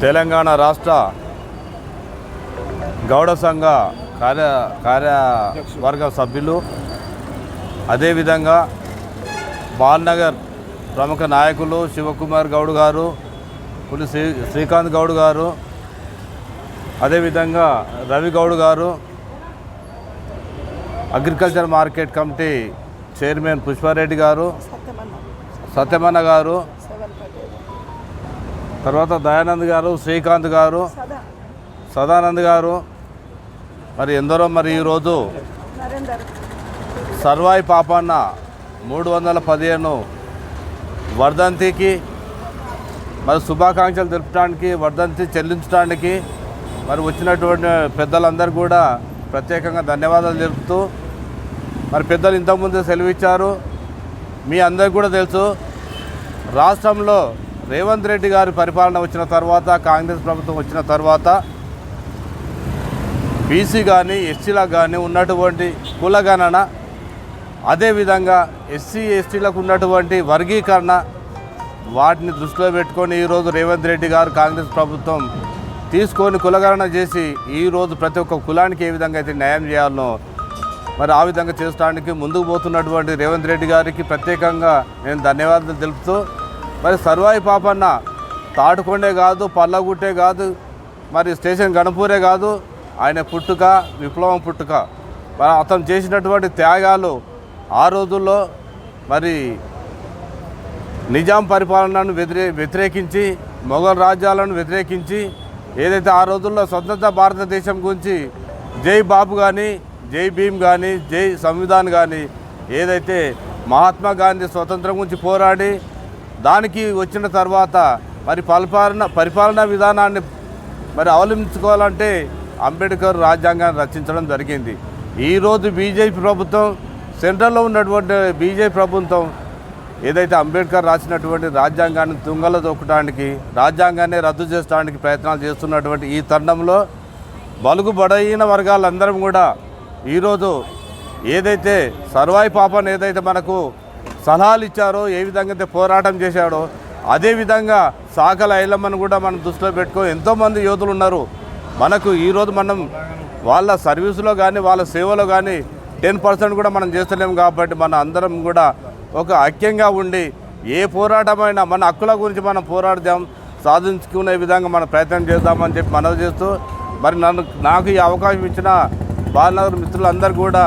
తెలంగాణ రాష్ట్ర గౌడ సంఘ కార్యవర్గ సభ్యులు, అదేవిధంగా బాల్నగర్ ప్రముఖ నాయకులు శివకుమార్ గౌడ్ గారు, పులి శ్రీకాంత్ గౌడ్ గారు, అదేవిధంగా రవి గౌడ్ గారు, agriculture market committee chairman Pushpa Reddy గారు, సత్యమన్న గారు, తర్వాత దయానంద్ గారు, శ్రీకాంత్ గారు, సదానంద్ గారు, మరి ఎందరో మరి ఈరోజు సర్వాయి పాపన్న 315 వర్ధంతికి మరి శుభాకాంక్షలు తెలుపడానికి, వర్ధంతి చెల్లించడానికి మరి వచ్చినటువంటి పెద్దలందరూ కూడా ప్రత్యేకంగా ధన్యవాదాలు తెలుపుతూ, మరి పెద్దలు ఇంతకుముందు సెలవిచ్చారు. మీ అందరికీ కూడా తెలుసు, రాష్ట్రంలో రేవంత్ రెడ్డి గారి పరిపాలన వచ్చిన తర్వాత, కాంగ్రెస్ ప్రభుత్వం వచ్చిన తర్వాత బీసీ కానీ ఎస్సీలకు కానీ ఉన్నటువంటి కులగణన, అదేవిధంగా ఎస్సీ ఎస్టీలకు ఉన్నటువంటి వర్గీకరణ, వాటిని దృష్టిలో పెట్టుకొని ఈరోజు రేవంత్ రెడ్డి గారు కాంగ్రెస్ ప్రభుత్వం తీసుకొని కులగణన చేసి ఈరోజు ప్రతి ఒక్క కులానికి ఏ విధంగా అయితే న్యాయం చేయాలనో మరి ఆ విధంగా చేసడానికి ముందుకు పోతున్నటువంటి రేవంత్ రెడ్డి గారికి ప్రత్యేకంగా నేను ధన్యవాదాలు తెలుపుతూ, మరి సర్వాయి పాపన్న తాటుకొండే కాదు, పల్లగుట్టే కాదు, మరి స్టేషన్ గణపూరే కాదు, ఆయన పుట్టుక విప్లవం పుట్టుక. అతను చేసినటువంటి త్యాగాలు ఆ రోజుల్లో మరి నిజాం పరిపాలనను వ్యతిరేకించి, మొఘల్ రాజ్యాలను వ్యతిరేకించి, ఏదైతే ఆ రోజుల్లో స్వతంత్ర భారతదేశం గురించి జై బాబు కానీ, జై భీమ్ కానీ, జై సంవిధాన్ కానీ, ఏదైతే మహాత్మా గాంధీ స్వతంత్రం గురించి పోరాడి దానికి వచ్చిన తర్వాత మరి పరిపాలనా విధానాన్ని మరి అవలంబించుకోవాలంటే అంబేద్కర్ రాజ్యాంగాన్ని రచించడం జరిగింది. ఈరోజు బీజేపీ ప్రభుత్వం, సెంట్రల్లో ఉన్నటువంటి బీజేపీ ప్రభుత్వం ఏదైతే అంబేద్కర్ రాసినటువంటి రాజ్యాంగాన్ని తుంగలో దొక్కడానికి, రాజ్యాంగాన్ని రద్దు చేయడానికి ప్రయత్నాలు చేస్తున్నటువంటి ఈ తరుణంలో బడుగు వర్గాలందరం కూడా ఈరోజు ఏదైతే సర్వాయి పాపన్ ఏదైతే మనకు సలహాలు ఇచ్చారో, ఏ విధంగా అయితే పోరాటం చేశాడో, అదేవిధంగా సాకల ఐలమ్మను కూడా మనం దృష్టిలో పెట్టుకొని ఎంతోమంది యోధులు ఉన్నారు మనకు. ఈరోజు మనం వాళ్ళ సర్వీసులో కానీ, వాళ్ళ సేవలో కానీ 10% కూడా మనం చేస్తలేము. కాబట్టి మన అందరం కూడా ఒక ఐక్యంగా ఉండి ఏ పోరాటమైనా మన హక్కుల గురించి మనం పోరాడదాం, సాధించుకునే విధంగా మనం ప్రయత్నం చేద్దామని చెప్పి మనవి చేస్తూ, మరి నాకు ఈ అవకాశం ఇచ్చిన బాలనగర్ మిత్రులందరూ కూడా